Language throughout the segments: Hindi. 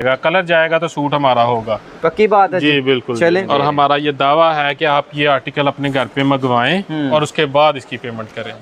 कलर जाएगा तो सूट हमारा होगा। पक्की बात है जी बिल्कुल। चलें। और हमारा ये दावा है कि आप ये आर्टिकल अपने घर पे मंगवाएं और उसके बाद इसकी पेमेंट करें।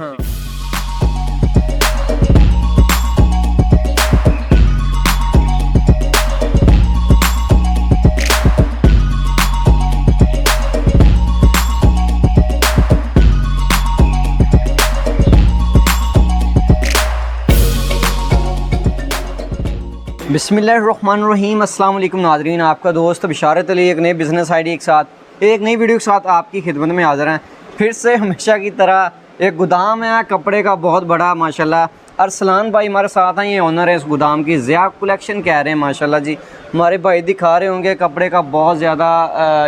बिस्मिल्लाहिर्रहमानिर्रहीम। अस्सलाम वालेकुम नाज़रीन, आपका दोस्त बिशारत अली एक नए बिज़नेस आइडिया के साथ एक नई वीडियो के साथ आपकी खिदमत में हाज़िर हैं। फिर से हमेशा की तरह एक गोदाम है कपड़े का बहुत बड़ा माशाल्लाह। अरसलान भाई हमारे साथ हैं, ये ओनर है इस गोदाम की, ज़िया कलेक्शन कह रहे हैं माशाल्लाह जी। हमारे भाई दिखा रहे होंगे कपड़े का बहुत ज़्यादा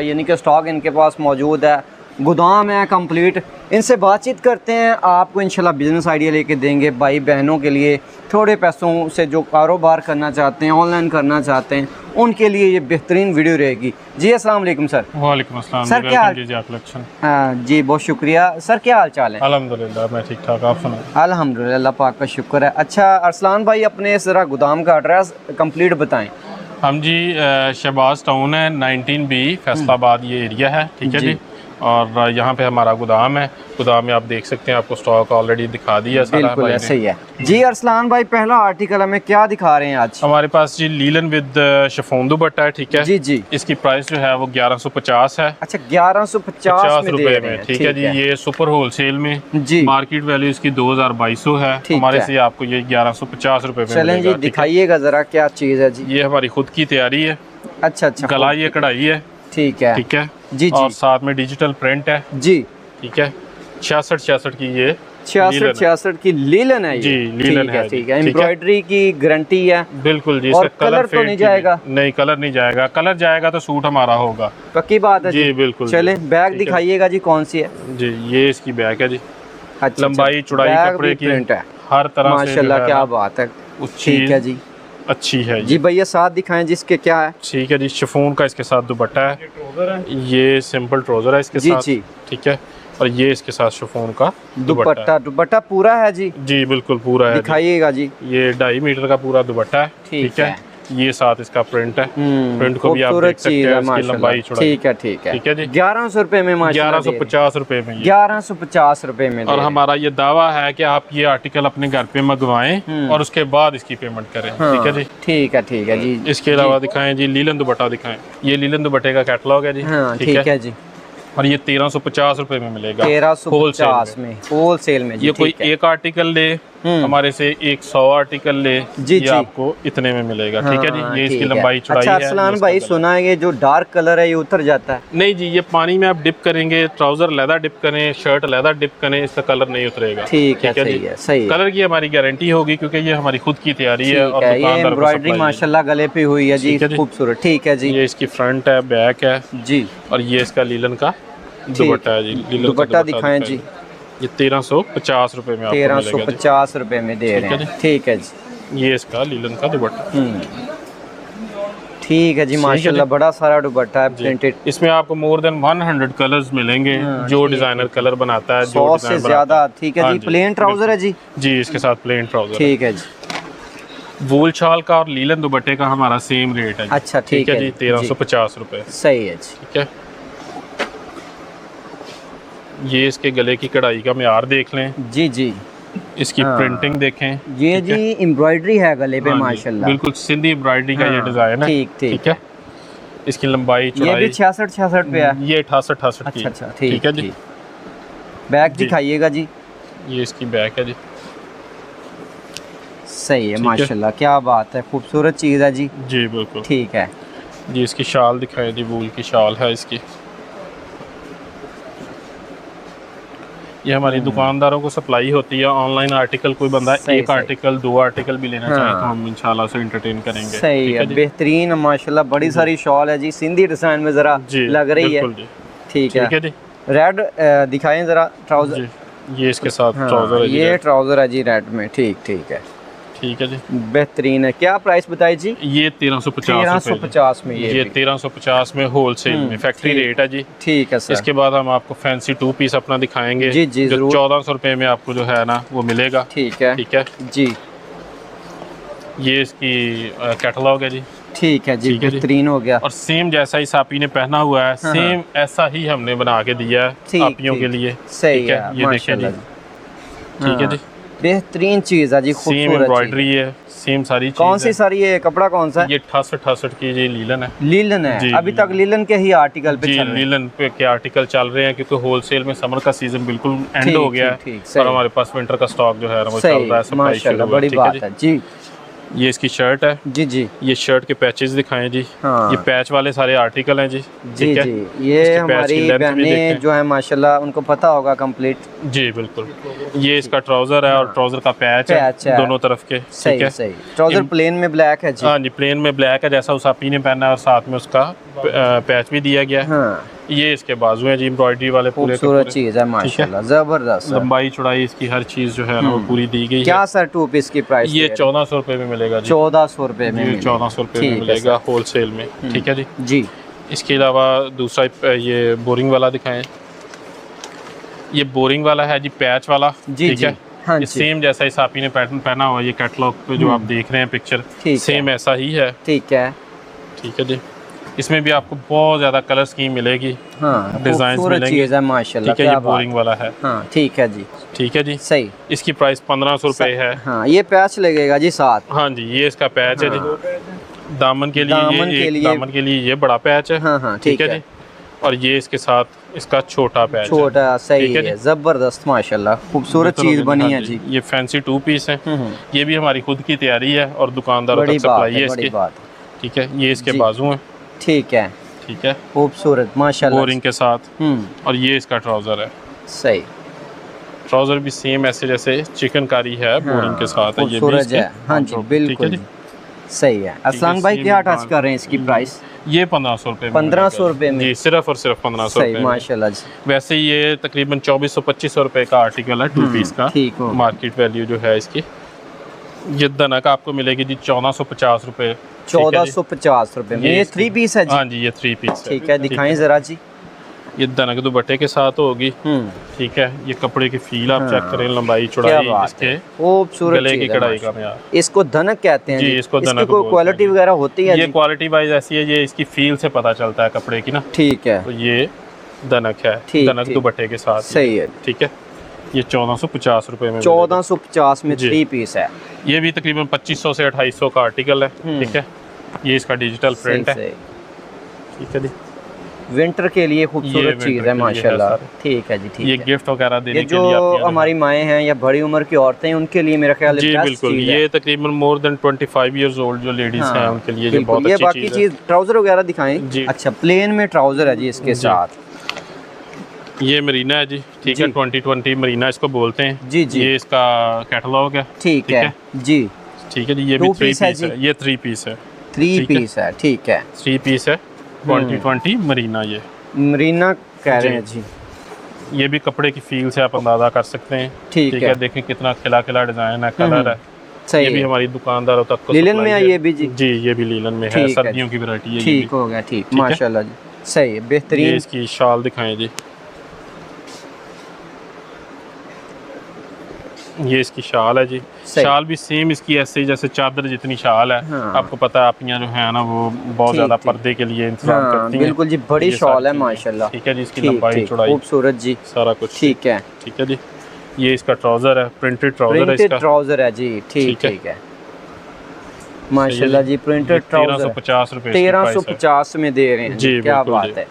यानी कि स्टॉक इनके पास मौजूद है, गोदाम है कंप्लीट। इनसे बातचीत करते हैं, आपको इंशाल्लाह बिज़नेस आइडिया लेके देंगे भाई बहनों के लिए, थोड़े पैसों से जो कारोबार करना चाहते हैं, ऑनलाइन करना चाहते हैं, उनके लिए ये बेहतरीन वीडियो रहेगी। जी अस्सलाम वालेकुम सर। वालेकुम अस्सलाम सर क्या हाल? कलेक्शन। जी बहुत शुक्रिया सर, क्या हाल चाल है? अल्हम्दुलिल्लाह मैं ठीक ठाक, आप सुनाएं? अल्हम्दुलिल्लाह, अल्लाह पाक का शुक्र है। अच्छा अरसलान भाई, अपने ज़रा गोदाम का एड्रेस कंप्लीट बताएं। हम जी शहबाज टाउन है 19B फैसलाबाद ये एरिया है, ठीक है जी। और यहाँ पे हमारा गोदाम है। गोदाम में आप देख सकते हैं, आपको स्टॉक ऑलरेडी दिखा दिया सारा। बिल्कुल ऐसे ही है जी। अरसलान भाई पहला आर्टिकल हमें क्या दिखा रहे हैं आज? हमारे पास जी लीलन विद शिफॉन दुपट्टा है, ठीक है जी जी। इसकी प्राइस जो है वो 1150 है। अच्छा 1150 रुपए में, ठीक है जी। ये सुपर होलसेल में जी, मार्केट वैल्यू इसकी 2200 है, हमारे से आपको ये 1150 रुपए में चलें जी, दिखाइएगा जरा क्या चीज़ है जी। ये हमारी खुद की तैयारी है। अच्छा अच्छा, गला ये कढ़ाई है, ठीक है ठीक है जी जी। और साथ में डिजिटल प्रिंट है जी, ठीक है। 66 की ये 66 की लीलन है जी, लीलन है, ठीक है। एम्ब्रॉयडरी की गारंटी है बिल्कुल जी। और कलर तो नहीं जाएगा? नहीं, कलर नहीं जाएगा। कलर जाएगा तो सूट हमारा होगा। पक्की बात है जी बिल्कुल। चलें, बैग दिखाइएगा जी, कौन सी है जी? ये इसकी बैग है जी। अच्छा, लंबाई चौड़ाई कपड़े की प्रिंट है हर तरह से माशाल्लाह, क्या बात है। ठीक है जी, अच्छी है जी भैया साथ दिखाएं जिसके क्या है। ठीक है जी। शिफॉन का इसके साथ दुपट्टा है, ये सिंपल ट्राउजर है इसके साथ, ठीक है। और ये इसके साथ शिफॉन का दुपट्टा पूरा है जी? जी बिल्कुल पूरा है, दिखाइएगा जी। ये 2.5 मीटर का पूरा दुपट्टा है, ठीक है। ये साथ इसका प्रिंट है, प्रिंट को भी आप देख सकते हैं, इसकी लंबाई चौड़ाई, ठीक है ठीक है ठीक है जी। 1100 रुपए में, 1150 रुपए में, 1150 रुपए में। और हमारा ये दावा है कि आप ये आर्टिकल अपने घर पे मंगवाएं और उसके बाद इसकी पेमेंट करें, ठीक है जी। ठीक है जी। इसके अलावा दिखाएं जी लीलन दुपट्टा दिखाएं। ये लीलन दुपट्टे का कैटलॉग है जी, ठीक है जी। और ये 1350 रुपए में मिलेगा, 1350 में होलसेल में जी। ये कोई एक आर्टिकल ले हमारे से 100 आर्टिकल ले जी, ये आपको इतने में मिलेगा, ठीक है जी। ये इसकी लंबाई चौड़ाई है। है। अच्छा अरसलान भाई सुना है ये जो डार्क कलर है ये उतर जाता है? नहीं जी, ये पानी में आप डिप करेंगे, ट्राउजर लेदर डिप करें, शर्ट लेदर डिप करें, इसका कलर नहीं उतरेगा, ठीक है जी। सही कलर की हमारी गारंटी होगी क्योंकि ये हमारी खुद की तैयारी है। और ये एम्ब्रॉयडरी माशाल्लाह गले पे हुई है जी, खूबसूरत, ठीक है जी। ये इसकी फ्रंट है, बैक है जी, और ये इसका लीलन का दुपट्टा है जी। दुपट्टा दिखाएं जी। ये 1350 रुपए में, 1350 रुपए में दे रहे हैं, ठीक है जी। ये इसका लीलन का दुपट्टा, ठीक है जी माशाल्लाह, बड़ा सारा दुपट्टा है प्रिंटेड। इसमें आपको मोर देन 100 कलर्स मिलेंगे, जो डिजाइनर कलर बनाता है, 100 से ज्यादा, ठीक है जी। प्लेन ट्राउजर है जी? जी इसके साथ प्लेन ट्राउजर, ठीक है जी। वूल शाल का और लीलन दुपट्टे का हमारा सेम रेट है। अच्छा ठीक है जी, 1350 रुपए, सही है जी, ठीक है। ये इसके गले की कढ़ाई का म्यार देख लें जी जी, इसकी प्रिंटिंग देखें, ये जी एम्ब्रॉयडरी है गले पे माशाल्लाह, बिल्कुल सिंधी एम्ब्रॉयडरी का ये डिजाइन है, ठीक है। इसकी लंबाई चौड़ाई, ये भी 66 पे है, ये 68 की, अच्छा ठीक है जी। बैक दिखाइएगा जी। ये इसकी बैक है जी, सही है माशाल्लाह, क्या बात है, खूबसूरत चीज़ है जी। जी बिल्कुल, ठीक है जी। इसकी शाल दिखाएं जी, वूल की शाल है इसकी। ये हमारी दुकानदारों को सप्लाई होती है। ऑनलाइन आर्टिकल कोई बंदा एक आर्टिकल 2 आर्टिकल भी लेना चाहे तो हम इंशाल्लाह से एंटरटेन करेंगे। सही है, बेहतरीन माशाल्लाह, बड़ी सारी शॉल है जी, सिंधी डिजाइन में जरा लग रही है, ठीक है जी। रेड दिखाएं जरा ट्राउजर, ये इसके साथ ट्राउजर है, ये ट्राउजर है जी रेड में, ठीक है ठीक है जी, बेहतरीन है। क्या प्राइस बताई जी? ये 1350 में, ये 1350 में होलसेल में, फैक्ट्री रेट है जी, ठीक है सर। इसके बाद हम आपको फैंसी 2 पीस अपना दिखाएंगे जी जी, जो 1400 रुपए में आपको जो है ना वो मिलेगा, ठीक है जी। ये इसकी कैटलॉग है जी, ठीक है जी, ठीक है जी। बेहतरीन हो गया। और सेम जैसा ही सापी ने पहना हुआ है, हाँ, सेम ऐसा ही हमने बना के दिया है ठीक, सापियों के ठीक। लिए। सही ठीक है, ये देखिए माशाल्लाह जी, जी। ठीक है हाँ, जी, बेहतरीन चीज़ है जी, सेम खूबसूरत एम्ब्रॉयडरी चीज़। है, सेम सारी कौन चीज़ सी है। सर, ये कपड़ा कौन सा है? ये 68 की जी लीलन है लीलन है। जी, अभी तक लीलन के ही आर्टिकल पे जी। चल रहे हैं। लीलन पे के आर्टिकल चल रहे हैं क्योंकि होलसेल में समर का सीजन बिल्कुल एंड ठीक, हो गया ठीक, ठीक, है सही। और हमारे पास विंटर का स्टॉक जो है वो चल सही, रहा है, सप्लाई शुरू माशाल्लाह, हुआ है। बड़ी ठीक है बात जी। है जी। ये इसकी शर्ट है जी जी ये शर्ट के पैचेस दिखाएं जी। हाँ। ये पैच वाले सारे आर्टिकल हैं जी। जी ठीक है? जी, ये इसके पैच हमारी की लेंथ भी बहनें देखें। जो है माशाल्लाह उनको पता होगा कंप्लीट। जी बिल्कुल, ये इसका ट्राउजर है और ट्राउजर का पैच है दोनों तरफ के। ठीक सही है, सही। ट्राउजर प्लेन में ब्लैक है जी। हाँ जी, प्लेन में ब्लैक है जैसा उसापी ने पहना है और साथ में उसका पैच भी दिया गया है। हाँ, ये इसके बाजू हैं जी, एम्ब्रॉयडरी वाले पूरे के खूबसूरत पूरे। चीज़ है माशाल्लाह, जबरदस्त सर। लंबाई चौड़ाई इसकी हर चीज़ जो है ना वो पूरी दी गई क्या है। सर टू पीस की प्राइस? ये 1400 रुपये में मिलेगा जी। 1400 रुपये में ये मिलेगा। 1400 रुपये ठीक में है मिलेगा होलसेल में। ठीक है जी। जी इसके अलावा दूसरा ये बोरिंग वाला दिखाएं। ये बोरिंग वाला है जी, पैच वाला। जी, ठीक जी, है, हाँ ये जी। सेम जैसा ही सापी ने पैटर्न पहना हुआ है, ये कैटलॉग पे जो आप देख रहे हैं पिक्चर, ठीक सेम ऐसा ही है। ठीक है। ठीक है जी, इसमें भी आपको बहुत ज़्यादा कलर स्कीम मिलेगी, हाँ, डिजाइन खूबसूरत मिलेंगे। चीज़ है माशाल्लाह। ठीक है, ये क्या बात बोरिंग वाला है। हाँ, ठीक है जी, ठीक है जी, सही। इसकी प्राइस 1500 रुपये है। हाँ, ये पैच लगेगा जी साथ। हाँ जी, ये इसका पैच है जी। दामन के लिए दामन के लिए ये बड़ा पैच है। हाँ हाँ, ठीक है जी, और ये इसके साथ इसका छोटा पैच है। छोटा, सही ठीक है है, जबरदस्त माशाल्लाह, खूबसूरत चीज़ बनी है जी। ये फैंसी 2 पीस है। ये भी हमारी खुद की तैयारी है और दुकानदारों बड़ी तक बात सप्लाई है है, बड़ी इसकी। बात। ठीक है, ये इसके जी। बाजू हैं। ठीक है, ठीक है, खूबसूरत माशाल्लाह। बोरिंग के साथ। और ये इसका ट्राउजर है। सही। ट्राउजर भी सेम ऐसे जैसे चिकनकारी है, बोरिंग के साथ है। ये भी खूबसूरत इसके है। हाँ जी, बिल्कुल जी, सही है। असलान भाई क्या टच कर रहे हैं इसकी प्राइस? ये 1500 रुपये 1500 रुपये में जी, सिर्फ और सिर्फ 1500 सही, रुपये में। माशाल्लाह जी। वैसे ये तकरीबन 2400-2500 रुपये का आर्टिकल है 2 पीस का। ठीक हो। मार्केट वैल्यू जो है इसकी, ये दनक आपको मिलेगी जी 1450 रुपये। 1450 रुपये में ये 3 पीस है जी। हाँ जी, ये 3 पीस है। ठीक है, दिखाएं जरा जी। ये दनक दुपट्टे के साथ होगी। ठीक है, ये कपड़े की फील आप चेक करें, लंबाई क्या चौड़ाई बात इसके, है, खूबसूरत गले की चीज़ है कढ़ाई का माशाल्लाह। मयार। इसको धनक कहते हैं जी, जी। इसको धनक इसकी कोई बोलते क्वालिटी हैं। वगैरह होती है ये जी? क्वालिटी वाइज ऐसी है, ये इसकी फील से पता चलता है कपड़े की ना। ठीक है, तो ये दनक है, ठीक, दनक ठीक। दुपट्टे के साथ। सही है। ठीक है, ये 1450 रुपये में 1450 में जी। 3 पीस है। मिलेगा। ये भी तकरीबन 2500 से 2800 का आर्टिकल है। ठीक है, ये इसका डिजिटल प्रिंट है। सही। ठीक है जी, विंटर के लिए खूबसूरत winter चीज़ के है लिए माशाल्लाह। है सर। ठीक है जी, ठीक ये है। गिफ्ट वगैरह देने ये के लिए जो आप हमारी माएँ हैं या बड़ी उम्र की औरतें हैं उनके लिए मेरा ख्याल है जी best बिल्कुल, चीज़ है। ये तकरीबन मोर देन 25 इयर्स ओल्ड जो लेडीज हैं उनके लिए ये बिल्कुल। बहुत ये अच्छी बाकी चीज़ है। चीज़ ट्राउजर वगैरह दिखाएं जी। अच्छा, प्लेन में ट्राउजर है जी इसके जी। साथ। ये मरीना है जी। ठीक है, जी। 2020 मरीना इसको बोलते हैं। जी जी, ये इसका कैटलॉग है। ठीक है जी। ठीक है जी, ये भी 2 3 पीस है पीस है। जी। ये 3 पीस है। 3 ठीक है। पीस है, ठीक है। 3 पीस है 2020 मरीना। मरीना कह रहे हैं जी। ये भी कपड़े की फील से आप अंदाजा कर सकते हैं। ठीक है। देखें कितना खिला खिला डिजाइन है, कलर है। सही ये भी है। हमारी दुकानदारों तक को लीलन supply में है ये भी जी? जी, ये भी लीलन में है, ठीक है सर्दियों की वैरायटी है ये ठीक भी। हो गया, ठीक, है। माशाल्लाह जी, सही है, ये बेहतरीन। इसकी शाल दिखाएं जी। ये इसकी शाल है जी। सही। शाल भी सेम इसकी ऐसे ही जैसे चादर जितनी शाल है। हाँ। आपको पता है आप यहाँ जो है ना वो बहुत ठीक, ज्यादा ठीक। पर्दे के लिए इंतजाम हाँ, करती हैं। बिल्कुल जी, बड़ी ये शॉल सारी है चीजें। माशाल्लाह। ठीक है जी, इसकी ठीक, लंबाई ठीक, चौड़ाई खूबसूरत जी, सारा कुछ ठीक है। ठीक है जी, ये इसका ट्राउजर है, प्रिंटेड ट्राउजर है प्रिंटेड इसका। ट्राउजर है जी, ठीक ठीक है। ठीक है माशाल्लाह जी, प्रिंटेड ट्राउजर 1350 रुपये 1350 में दे रहे हैं जी, जी, क्या बिल्कुल बात जी। है।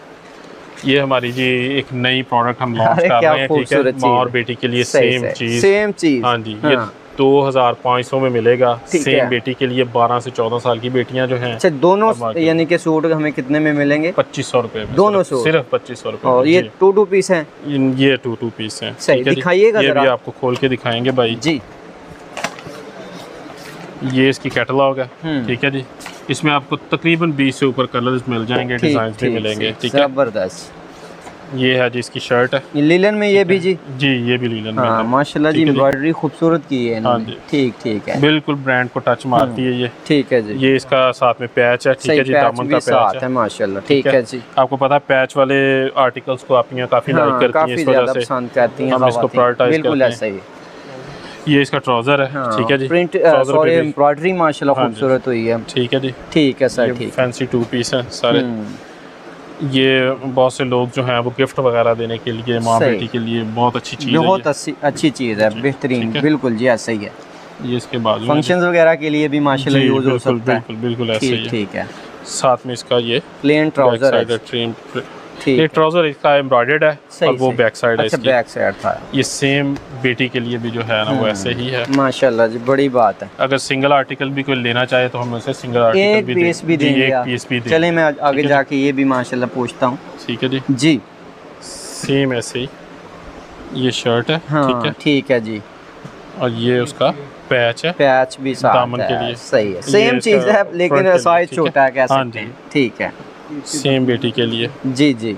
ये हमारी जी एक नई प्रोडक्ट हम लॉन्च अरे कर क्या रहे हैं। ठीक है, खूबसूरत माँ और चीज़ है। बेटी के लिए सही, सेम सही, चीज। सेम चीज। हाँ जी, ये 2500 में मिलेगा। ठीक सेम है। बेटी के लिए 12 से 14 साल की बेटियां जो हैं अच्छा, दोनों अब आके- यानी कि सूट हमें कितने में मिलेंगे? 2500 रुपये में। दोनों सिर्फ- सूट? सिर्फ 2500 रुपये और में, ये जी। 2 पीस हैं? ये 2 पीस हैं। सही, ठीक है जी। दिखाइएगा ये जरा। भी आपको खोल के दिखाएंगे भाई जी। ये इसकी कैटलॉग है। ठीक है जी, इसमें आपको तकरीबन 20 से ऊपर कलर्स मिल जाएंगे, ठीक, डिजाइन भी ठीक, मिलेंगे। ठीक, ठीक है, जबरदस्त। ये है जी इसकी शर्ट है। ये लीलन में ये भी जी? जी, ये भी लीलन में हाँ, है। माशाल्लाह जी, ठीक है जी। एम्ब्रॉयडरी खूबसूरत की है इन्होंने। हाँ जी। ठीक ठीक है, बिल्कुल ब्रांड को टच मारती है ये। ठीक है जी। ये इसका साथ में पैच है। ठीक सही, है जी, पैच दामन भी का साथ पैच है है। माशाल्लाह। ठीक है जी। आपको पता है पैच वाले आर्टिकल्स को आप यहाँ काफी लाइक हाँ, करती हैं, काफी इस वजह ज्यादा से पसंद करती हैं हम इसको ख़वातीन। प्रायोरिटाइज बिल्कुल करते हैं। ऐसा ही। ये इसका ट्राउजर है, ठीक है जी। प्रिंट ट्राउजर सॉरी पे भी- एम्ब्रॉयडरी माशाल्लाह हाँ जी। खूबसूरत हुई है। ठीक है जी। ठीक है सर, ये ठीक। फैंसी 2 पीस है सारे। ये बहुत से लोग जो हैं वो गिफ्ट वगैरह देने के लिए, माँ सही। बेटी के लिए बहुत अच्छी चीज़ है बहुत ये। अच्छी चीज़ है, बेहतरीन, ठीक है। बिल्कुल जी ऐसा ही है। ये इसके बाजू में फंक्शंस वगैरह के लिए भी माशाल्लाह जी, यूज हो बिल्कुल सकता है। बिल्कुल बिल्कुल ऐसे ही ठीक है। ठीक है। साथ में इसका ये प्लेन बैक ट्राउजर साइड है। है, ट्रिम। ठीक ये है। ट्राउजर इसका एम्ब्रॉयडर्ड है सही और वो सही। बैक साइड है अच्छा, इसकी। बैक साइड था। ये सेम बेटी के लिए भी जो है ना वो ऐसे ही है। माशाल्लाह जी, बड़ी बात है। अगर सिंगल आर्टिकल भी कोई लेना चाहे तो हम उसे सिंगल आर्टिकल एक भी पीस भी जी, देंगे एक आप। पीस भी देंगे। चले मैं आगे ठीक है जाके ये भी माशाल्लाह पूछता हूँ ठीक है जी। जी। सेम ऐसे ही ये शर्ट है, ठीक हाँ है। ठीक है जी। और ये उसका पैच है पैच भी साथ दामन है, के लिए। सही है। ये सेम इसका चीज़ है front के लेकिन लिए, साइज ठीक है। छोटा है, कह हाँ सकते जी। हैं। ठीक है सेम बेटी के लिए, जी जी।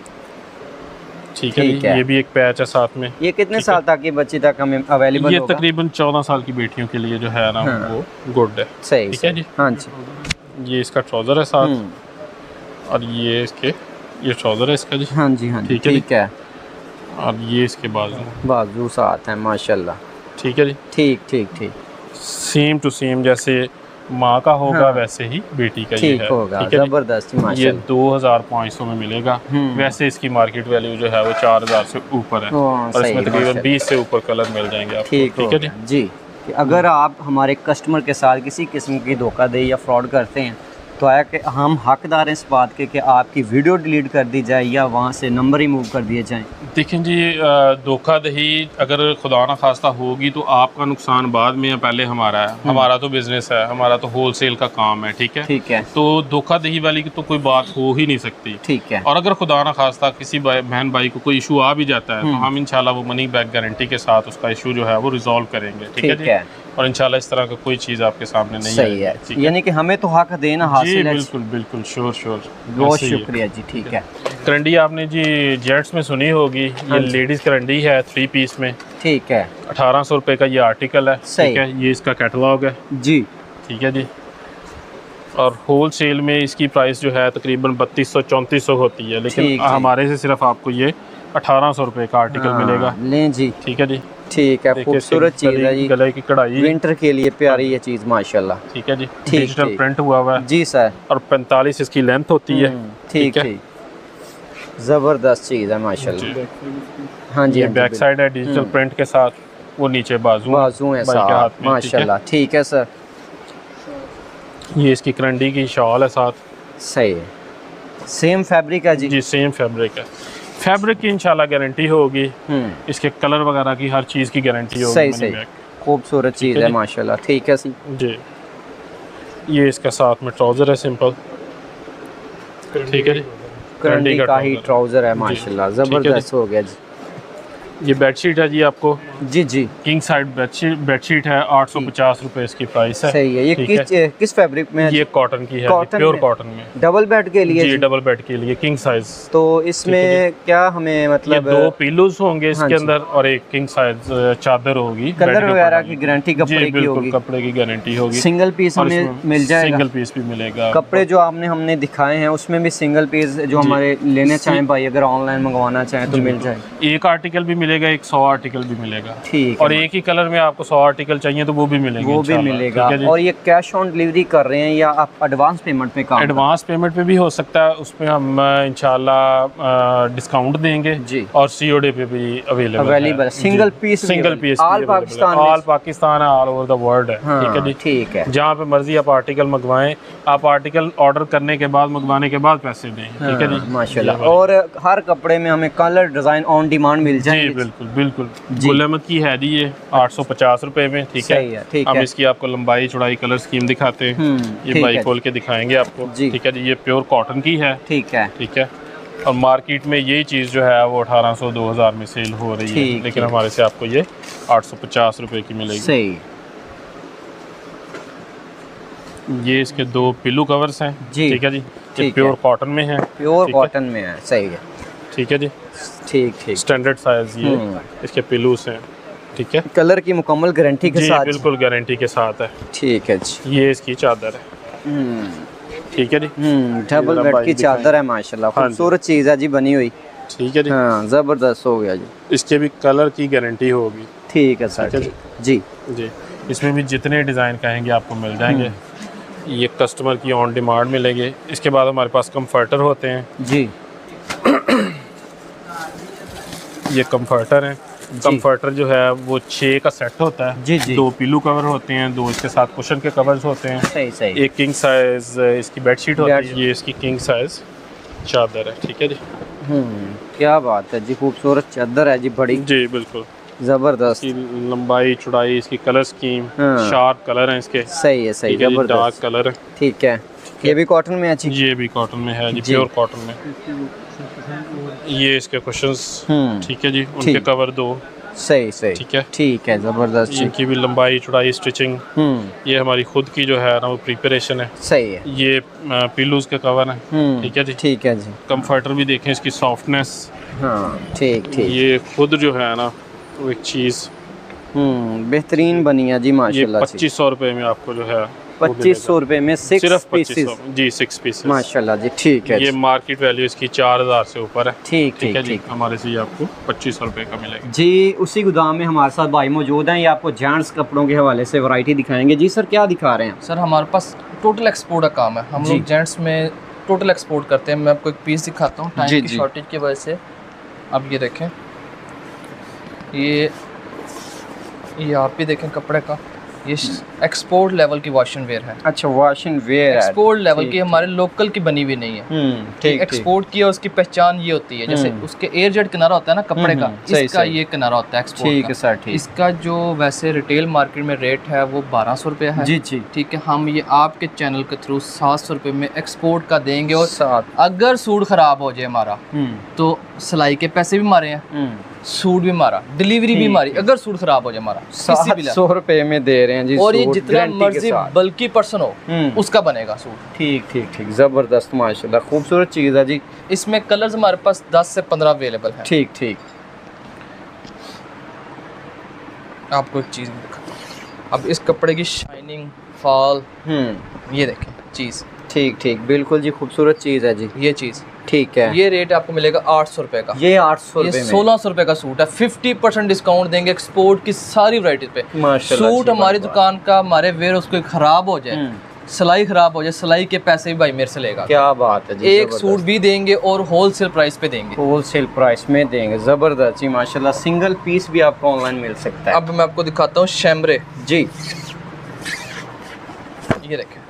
ठीक है ठीक जी। है। ये भी एक पैच है साथ में। ये कितने ठीक साल तक की बच्ची तक हमें अवेलेबल ये होगा? तकरीबन 14 साल की बेटियों के लिए जो है ना हाँ। वो गुड है। सही ठीक है सही। जी। हाँ जी। ये इसका ट्राउजर है साथ और ये इसके ये ट्राउजर है इसका जी। हाँ जी हाँ जी, ठीक है जी। ठीक है। और ये इसके बाजू, बाजू साथ है माशाल्लाह। ठीक है जी। ठीक ठीक ठीक। सेम टू सेम जैसे माँ का होगा हाँ। वैसे ही बेटी का ये ठीक है। होगा, ठीक है जी। जबरदस्त ये माशाल्लाह। 2500 में मिलेगा। वैसे इसकी मार्केट वैल्यू जो है वो 4000 से ऊपर है और सही, इसमें तकरीबन माशाल्लाह। 20 से ऊपर कलर मिल जाएंगे आपको। ठीक ठीक है जी। होगा जी। कि अगर आप हमारे कस्टमर के साथ किसी किस्म की धोखाधड़ी या फ्रॉड करते हैं तो आया कि हम हकदार हैं इस बात के कि आपकी वीडियो डिलीट कर दी जाए या वहाँ से नंबर रिमूव कर दिए जाएं। देखें जी, धोखाधड़ी अगर खुदा ना खास्ता होगी तो आपका नुकसान बाद में या पहले हमारा है। हमारा तो बिजनेस है, हमारा तो होलसेल का काम है, ठीक है। ठीक है। तो धोखाधड़ी वाली की तो कोई बात हो ही नहीं सकती। ठीक है। और अगर खुदा ना खास्ता किसी बहन भाई को कोई इशू आ भी जाता है तो हम इंशाल्लाह वो मनी बैक गारंटी के साथ उसका इशू जो है वो रिजॉल्व करेंगे। ठीक है ठीक जी। है। और इंशाल्लाह इस तरह का कोई चीज़ आपके सामने नहीं सही है। ठीक यानी कि हमें तो हक देना जी हासिल है। बिल्कुल बिल्कुल, श्योर श्योर। बहुत शुक्रिया जी। ठीक है। करंडी आपने जी जेंट्स में सुनी होगी, ये लेडीज़ करंडी है 3 पीस में। ठीक है। 1800 रुपये का ये आर्टिकल है। सही। ठीक है। ये इसका कैटलॉग है। जी। ठीक है जी। और होल सेल में इसकी प्राइस जो है तकरीबन 3200-3400 होती है, लेकिन ठीक, हमारे से सिर्फ आपको ये 1800 रुपये का आर्टिकल मिलेगा। लें जी। ठीक है जी। ठीक है, देखिए, खूबसूरत चीज़ है जी। गले की कढ़ाई, विंटर के लिए प्यारी ये चीज़ माशाल्लाह। ठीक है जी। ठीक, डिजिटल ठीक। प्रिंट हुआ हुआ है जी सर। और 45 इसकी लेंथ होती है। ठीक है। ठीक। ज़बरदस्त चीज़ है माशाल्लाह। हाँ जी। ये हाँ जी, बैक साइड है डिजिटल प्रिंट के साथ, वो नीचे बाजू बाजू है भाई के साथ हाथ में, ठीक है। माशाल्लाह। ठीक है सर। ये इसकी करंडी की शॉल है साथ। सही है। सेम फैब्रिक है जी। जी सेम फैब्रिक है। फैब्रिक की इंशाल्लाह गारंटी होगी, इसके कलर वगैरह की हर चीज़ की गारंटी होगी। सही मनी सही। बैक। खूबसूरत चीज़ है है जी। माशाल्लाह। ठीक है सी। जी। ये इसका साथ में ट्राउज़र है सिंपल। ठीक है जी। करंडी का ही ट्राउज़र। ट्राउज़र है माशाल्लाह, ठीक है जी। ज़बरदस्त हो गया जी। ये बेडशीट है जी आपको, जी जी। किंग साइड बेडशीट है। 850 रुपये इसकी प्राइस है। सही है। ये ठीक है। किस फैब्रिक में है? ये कॉटन की है, कॉटन प्योर में? कॉटन में। डबल बेड के लिए जी जी? डबल बेड के लिए किंग साइज। तो इसमें क्या हमें मतलब ये 2 पिलोज होंगे हाँ इसके जी। अंदर और एक किंग साइज चादर होगी। कलर बेड के ऊपर वगैरह डालने की गारंटी कपड़े जी की बिल्कुल, होगी? कपड़े की गारंटी होगी। सिंगल पीस और हमें इसमें मिल जाएगा? सिंगल पीस भी मिलेगा। कपड़े जो आपने हमने दिखाए हैं उसमें भी सिंगल पीस जो हमारे लेने चाहें भाई, अगर ऑनलाइन मंगवाना चाहें तो मिल जाए? एक आर्टिकल भी मिलेगा, एक 100 आर्टिकल भी मिलेगा। ठीक और है। एक ही कलर में आपको 100 आर्टिकल चाहिए तो वो भी मिलेंगे। वो भी इंशाल्लाह। मिलेगा। ठीक है जी। और ये कैश ऑन डिलीवरी कर रहे हैं या आप एडवांस पेमेंट पे काम? एडवांस पेमेंट पे भी हो सकता है, उसमें हम इंशाल्लाह डिस्काउंट देंगे जी। और सीओडी पे भी अवेलेबल है। Single piece single piece all Pakistan में? ऑल पाकिस्तान है, ऑल ओवर द वर्ल्ड है। हाँ, ठीक है जी। ठीक है। जहाँ पे मर्जी आप आर्टिकल मंगवाएं, आप आर्टिकल ऑर्डर करने के बाद मंगवाने के बाद पैसे दें। ठीक है जी। माशाल्लाह। और हर कपड़े में हमें कलर डिजाइन ऑन डिमांड मिल जी जाएंगे? बिल्कुल बिल्कुल। गुल अहमद की है जी ये 850 रुपए में। ठीक सही है, ठीक हम है। इसकी आपको लंबाई चौड़ाई कलर स्कीम दिखाते हैं। ये ठीक बाई है। खोल के दिखाएंगे आपको। जी। ठीक है जी। ये प्योर कॉटन की है। ठीक है। ठीक है। और मार्केट में यही चीज़ जो है वो 1800-2000 में सेल हो रही है, ठीक, लेकिन हमारे से आपको ये 850 रुपए की मिलेगी। सही। ये इसके 2 पिल्लू कवर्स हैं। जी। ठीक है जी। ये ठीक प्योर है। कॉटन में है। प्योर ठीक है। कॉटन में है। सही है। ठीक है जी। ठीक ठीक। स्टैंडर्ड साइज ये इसके पिलूस हैं। ठीक है। कलर की मुकम्मल गारंटी के जी साथ? बिल्कुल गारंटी के साथ है। ठीक है जी। ये इसकी चादर है। ठीक है जी। डबल ये बेड लंबाई की चादर है माशाल्लाह, हाँ जी। खूबसूरत चीज़ है जी बनी हुई। ठीक है जी। हाँ, ज़बरदस्त हो गया जी। इसके भी कलर की गारंटी होगी। ठीक है सर, ठीक है जी जी। इसमें भी जितने डिज़ाइन कहेंगे आपको मिल जाएंगे। ये कस्टमर की ऑन डिमांड मिलेंगे। इसके बाद हमारे पास कंफर्टर होते हैं जी। ये कंफर्टर है। कंफर्टर जो है वो 6 का सेट होता है जी जी। 2 पिलो कवर होते हैं, 2 इसके साथ कुशन के कवर्स होते हैं। सही सही। एक किंग साइज इसकी बेडशीट होती है, ये इसकी किंग साइज चादर है। ठीक है जी। क्या बात है जी, खूबसूरत चादर है जी, बड़ी जी बिल्कुल जबरदस्त। इसकी लंबाई चौड़ाई, इसकी कलर स्कीम, शार्प कलर है इसके। सही है, सही, जबरदस्त डार्क जबरदस्त। कलर है। ठीक है, ये भी कॉटन में है जी? ये भी कॉटन में है जी, जी। प्योर कॉटन में। ये इसके कुशंस, ठीक है जी, उनके ठीक। कवर 2। सही सही, ठीक है, ठीक है, जबरदस्त जी। इनकी भी लंबाई चौड़ाई स्टिचिंग, ये हमारी खुद की जो है ना वो प्रिपरेशन है। सही है। ये पिलोज के कवर है। ठीक है जी। ठीक है जी। कंफर्टर भी देखें, इसकी सॉफ्टनेस। हाँ ठीक ठीक। ये खुद जो है ना वो एक चीज़ बेहतरीन बनी है जी ये माशाल्लाह। 2500 रुपये में आपको जो है 2500 रुपये में 6 सिर्फ पीसेस 2500 जी, 6 पीसेस माशाल्लाह जी। ठीक है ये मार्केट वैल्यू इसकी 4000 से ऊपर है। ठीक ठीक है ठीक जी, ठीक हमारे से ये आपको 2500 रुपये का मिलेगा जी। उसी गोदाम में हमारे साथ भाई मौजूद हैं, ये आपको जेंट्स कपड़ों के हवाले से वैरायटी दिखाएंगे जी। सर क्या दिखा रहे हैं? सर हमारे पास टोटल एक्सपोर्ट का काम है, हम जी। लोग जेंट्स में टोटल एक्सपोर्ट करते हैं। मैं आपको एक पीस दिखाता हूँ, जी, टाइम की जी। शॉर्टेज की वजह से। अब ये देखें, ये आप भी देखें कपड़े का, ये एक्सपोर्ट लेवल की वॉशिंग वेयर है। अच्छा, वॉशिंग वेयर है, एक्सपोर्ट लेवल ठीक, की, हमारे लोकल की बनी हुई नहीं है। ठीक ठीक। एक्सपोर्ट की है, उसकी पहचान ये होती है, जैसे उसके एयर जेट किनारा होता है ना कपड़े का, सही, इसका सही। ये किनारा होता है एक्सपोर्ट ठीक है का। सर, ठीक। इसका जो वैसे रिटेल मार्केट में रेट है वो 1200 रुपये है जी जी। ठीक है। हम ये आपके चैनल के थ्रू 700 रुपये में एक्सपोर्ट का देंगे। और 7। अगर सूट ख़राब हो जाए हमारा तो सिलाई के पैसे भी मारे हैं, सूट भी मारा, डिलीवरी भी मारी। अगर सूट ख़राब हो जाए हमारा 700 रुपये में दे रहे हैं जी। और ये सूट जितना गारंटी के मर्जी साथ। बल्कि पर्सन हो उसका बनेगा सूट। ठीक ठीक ठीक, ज़बरदस्त माशाल्लाह, खूबसूरत चीज़ है जी। इसमें कलर्स हमारे पास 10 से 15 अवेलेबल हैं। ठीक ठीक। आपको एक चीज़ दिखाता हूँ। अब इस कपड़े की शाइनिंग, फॉल, ये देखें चीज़। ठीक ठीक, बिल्कुल जी, खूबसूरत चीज़ है जी। ये चीज़, ठीक है। ये रेट आपको मिलेगा 800 रुपये का। ये 800 ये रुपये में 1600 रुपये का सूट है। 50% डिस्काउंट देंगे एक्सपोर्ट की सारी वैरायटी पे। माशाल्लाह, सूट अच्छी हमारी बात। दुकान का, हमारे वेयर उसको खराब हो जाए, सिलाई खराब हो जाए, सिलाई के पैसे भी भाई मेरे से लेगा। क्या बात है जी, एक सूट भी देंगे और होलसेल प्राइस पे देंगे। होलसेल प्राइस में देंगे, ज़बरदस्त जी माशाल्लाह। सिंगल पीस भी आपको ऑनलाइन मिल सकता है। अब मैं आपको दिखाता हूँ शैमरे जी ये देखें,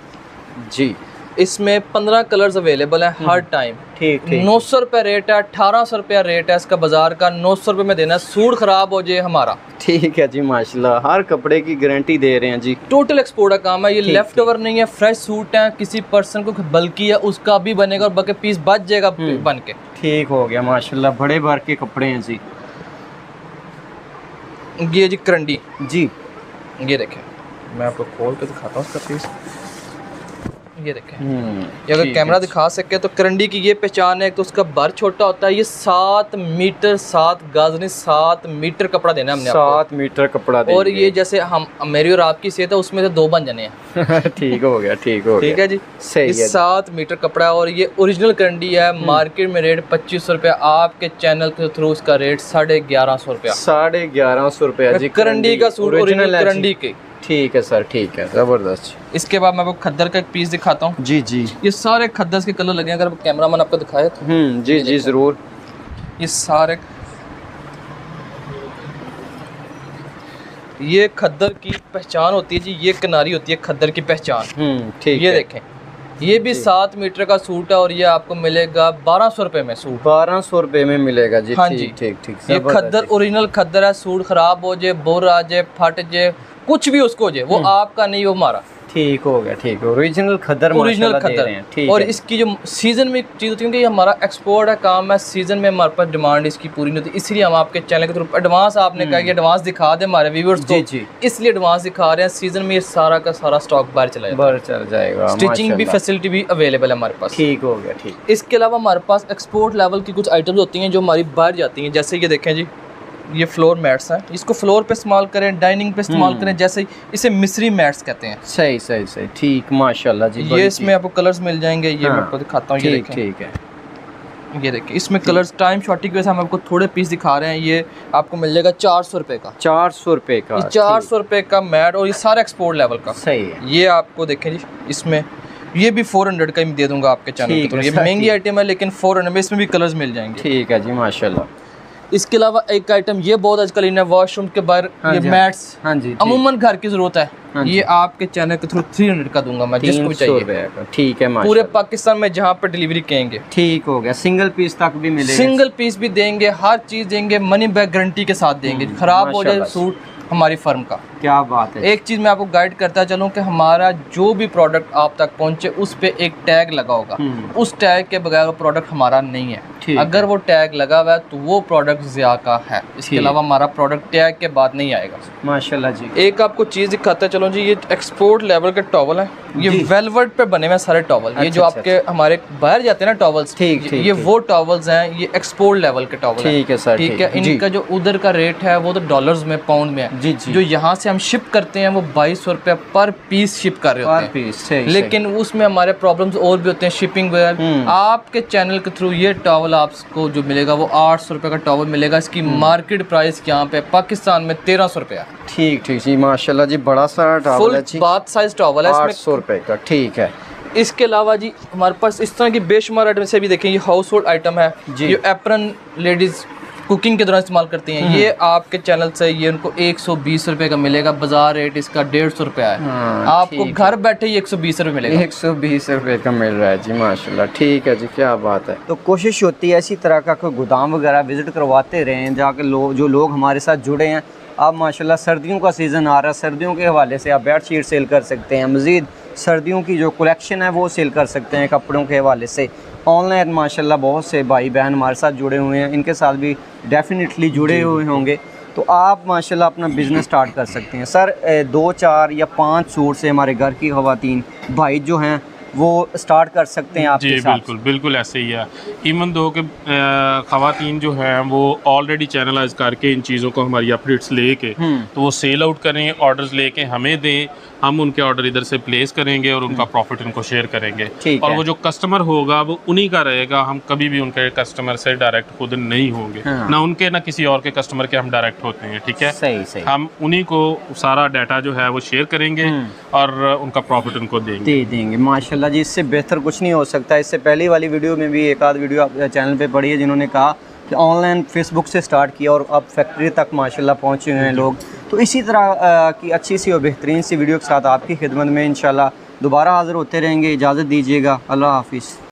जी। इसमें 15 कलर्स अवेलेबल हैं हर टाइम। ठीक ठीक। 900 रुपये रेट है, 1800 रुपया रेट है इसका बाजार का। 900 रुपये में देना है, सूट खराब हो जाए हमारा। ठीक है जी माशाल्लाह, हर कपड़े की गारंटी दे रहे हैं जी। टोटल एक्सपोर्ट का काम है, ये ठीक, लेफ्ट ओवर नहीं है, फ्रेश सूट है। किसी पर्सन को बल्कि है उसका भी बनेगा और बाकी पीस बच जाएगा बन के। ठीक हो गया माशाल्लाह, बड़े भर के कपड़े हैं जी। ये जी करंडी, जी ये देखें, मैं आपको खोल के दिखाता हूँ उसका पीस। ये देखें, ये अगर ठीक कैमरा है। दिखा सके तो करंडी की ये पहचान है तो उसका बर छोटा होता है। ये 7 मीटर 7 गज नहीं 7 मीटर कपड़ा देना है हमने आपको। 7 मीटर कपड़ा और देंगे। ये जैसे हम मेरी और आपकी सेहत है उसमें से 2 बन जाने हैं। ठीक हो गया, ठीक हो गया। ठीक है जी, सही ये है। 7 मीटर कपड़ा है और ये ओरिजिनल करंडी है। मार्केट में रेट 2500 रुपया, आपके चैनल के थ्रू उसका रेट 1150 रुपया। 1150 रुपया जी। करंडी का सूट ओरिजिनल है जी। करंडी के। ठीक है सर, ठीक है, ज़बरदस्त। इसके बाद मैं आपको खद्दर का एक पीस दिखाता हूँ। जी जी। ये सारे खद्दर के कलर लगे हैं, अगर कैमरामैन आपको दिखाए तो। जी जी ज़रूर। ये सारे, ये खद्दर की पहचान होती है जी, ये किनारी होती है खद्दर की पहचान। ठीक ये है। देखें, ये भी 7 मीटर का सूट है और ये आपको मिलेगा 1200 रुपये में सूट। 1200 रुपये में मिलेगा जी। हाँ ठीक, जी, ठीक ठीक। ये ज़बरदस्त खद्दर जी। ओरिजिनल खद्दर है। सूट खराब हो जाए, बोर आ जाए, फट जाए, कुछ भी उसको हो जाए, वो आपका नहीं, वो हमारा। ठीक हो गया, ठीक है। ओरिजिनल खद्दर ओरिजिनल माशाल्लाह दे रहे हैं। खद्दर। ठीक और है। इसकी जो सीजन में चीज़ होती है, क्योंकि ये हमारा एक्सपोर्ट का काम है, सीजन में हमारे पास डिमांड इसकी पूरी नहीं होती, इसलिए हम आपके चैनल के थ्रू एडवांस, आपने कहा कि एडवांस दिखा दें हमारे व्यूअर्स को, जी जी। इसलिए एडवांस दिखा रहे हैं। सीजन में ये सारा का सारा स्टॉक बाहर चला जाता बर चल जाएगा। है। स्टिचिंग भी माशाल्लाह। फैसिलिटी भी अवेलेबल है हमारे पास। ठीक हो गया, ठीक। इसके अलावा हमारे पास एक्सपोर्ट लेवल की कुछ आइटम्स होती हैं जो हमारी बाहर जाती हैं। जैसे ये देखें जी, ये फ्लोर मैट्स हैं, इसको फ्लोर पे इस्तेमाल करें, डाइनिंग पे इस्तेमाल करें, जैसे इसे मिस्री मैट्स कहते हैं। सही सही सही, ठीक माशाल्लाह जी। ये इसमें आपको कलर्स मिल जाएंगे, ये मैं हाँ, आपको दिखाता हूँ। ये ठीक देखें, ठीक है। ये देखिए इसमें कलर्स, टाइम शॉर्टेज की वजह से हम आपको थोड़े पीस दिखा रहे हैं। ये आपको मिल जाएगा 400 रुपये का। 400 रुपये का, 400 रुपये का मैट, और ये सारा एक्सपोर्ट लेवल का। सही है। ये आपको देखें जी, इसमें ये भी 400 का ही दे दूंगा आपके चैनल पे। तो ये महंगी आइटम है लेकिन 400 में इसमें भी कलर्स मिल जाएंगे। ठीक है जी, माशाल्लाह। इसके अलावा एक आइटम ये बहुत आजकल इन वॉशरूम के बाहर, ये मैट्स, हाँ जी, अमूमन घर की जरूरत है, ये आपके चैनल के थ्रू 300 का दूंगा मैं, जिसको चाहिए। ठीक है, पूरे पाकिस्तान में जहाँ पर डिलीवरी कहेंगे। ठीक हो गया। सिंगल पीस तक भी मिलेगा? सिंगल पीस भी देंगे, हर चीज देंगे, मनी बैक गारंटी के साथ देंगे। खराब हो जाए सूट हमारी फर्म का। क्या बात है। एक चीज मैं आपको गाइड करता चलूं कि हमारा जो भी प्रोडक्ट आप तक पहुंचे उस पे एक टैग लगा होगा। उस टैग के बगैर वो प्रोडक्ट हमारा नहीं है। अगर वो टैग लगा हुआ है तो वो प्रोडक्ट ज़िया का है। इसके अलावा हमारा प्रोडक्ट टैग के बाद नहीं आएगा। माशाल्लाह जी। एक आपको चीज़ दिखाता चलो जी, ये एक्सपोर्ट लेवल के टॉवल है। ये वेलवेट पे बने हुए सारे टॉवल। ये जो आपके हमारे बाहर जाते हैं ना टॉवल्स, ये वो टॉवल्स हैं। ये एक्सपोर्ट लेवल के टॉवल। ठीक है सर। ठीक है। इनका जो उधर का रेट है वो तो डॉलर्स में, पाउंड में है। जो यहाँ से हम शिप करते हैं वो 2200 रुपये पर पीस शिप कर रहे होते हैं। लेकिन उसमें हमारे प्रॉब्लम्स और भी होते हैं, शिपिंग वगैरह। आपके चैनल के थ्रू ये टॉवल आपको जो मिलेगा वो 800 रुपये का टॉवल मिलेगा। इसकी मार्केट प्राइस यहाँ पे पाकिस्तान में 1300 रुपये। ठीक ठीक जी, माशाल्लाह जी। बड़ा सारा टॉवल है, फुल बाथ साइज टॉवल है, 800 रुपये का। ठीक है। इसके अलावा जी हमारे पास इस तरह की बेशुमार आइटम से भी देखें, ये हाउस होल्ड आइटम है। ये एप्रन लेडीज कुकिंग के दौरान इस्तेमाल करती हैं। ये आपके चैनल से ये उनको 120 रुपये का मिलेगा। बाजार रेट इसका 150 रुपया है। आपको घर बैठे ही 120 रुपये मिलेगा। 120 रुपये का मिल रहा है जी, माशाल्लाह। ठीक है जी, क्या बात है। तो कोशिश होती है इसी तरह का कोई गोदाम वगैरह विजिट करवाते रहें, जाके जो लोग हमारे साथ जुड़े हैं। अब माशाल्लाह सर्दियों का सीज़न आ रहा है, सर्दियों के हवाले से आप बेड शीट सेल कर सकते हैं। मज़ीद सर्दियों की जो कलेक्शन है वो सेल कर सकते हैं कपड़ों के हवाले से। ऑनलाइन माशाल्लाह बहुत से भाई बहन हमारे साथ जुड़े हुए हैं, इनके साथ भी डेफिनेटली जुड़े हुए होंगे। तो आप माशाल्लाह अपना बिज़नेस स्टार्ट कर सकते हैं। सर 2, 4 या 5 सूट से हमारे घर की ख़वातीन भाई जो हैं वो स्टार्ट कर सकते हैं आपके साथ? बिल्कुल बिल्कुल ऐसे ही है। इवन दो के ख़वातीन जो हैं वो ऑलरेडी चैनलाइज करके इन चीज़ों को हमारी अपडेट्स लेके तो वो सेल आउट करें, ऑर्डर्स लेके हमें दें, हम उनके ऑर्डर इधर से प्लेस करेंगे और उनका प्रॉफिट उनको शेयर करेंगे। और वो जो कस्टमर होगा वो उन्हीं का रहेगा। हम कभी भी उनके कस्टमर से डायरेक्ट खुद नहीं होंगे, ना उनके ना किसी और के कस्टमर के हम डायरेक्ट होते हैं। ठीक है, सही सही। हम उन्हीं को सारा डाटा जो है वो शेयर करेंगे और उनका प्रॉफिट उनको देंगे। माशाल्लाह जी, इससे बेहतर कुछ नहीं हो सकता। इससे पहली वाली वीडियो में भी एक आध वीडियो आप चैनल पे पड़ी है जिन्होंने कहा कि ऑनलाइन फेसबुक से स्टार्ट किया और अब फैक्ट्री तक माशाल्लाह पहुँचे हुए हैं लोग। तो इसी तरह की अच्छी सी और बेहतरीन सी वीडियो के साथ आपकी खिदमत में इंशाल्लाह दोबारा हाज़िर होते रहेंगे। इजाज़त दीजिएगा। अल्लाह हाफिज़।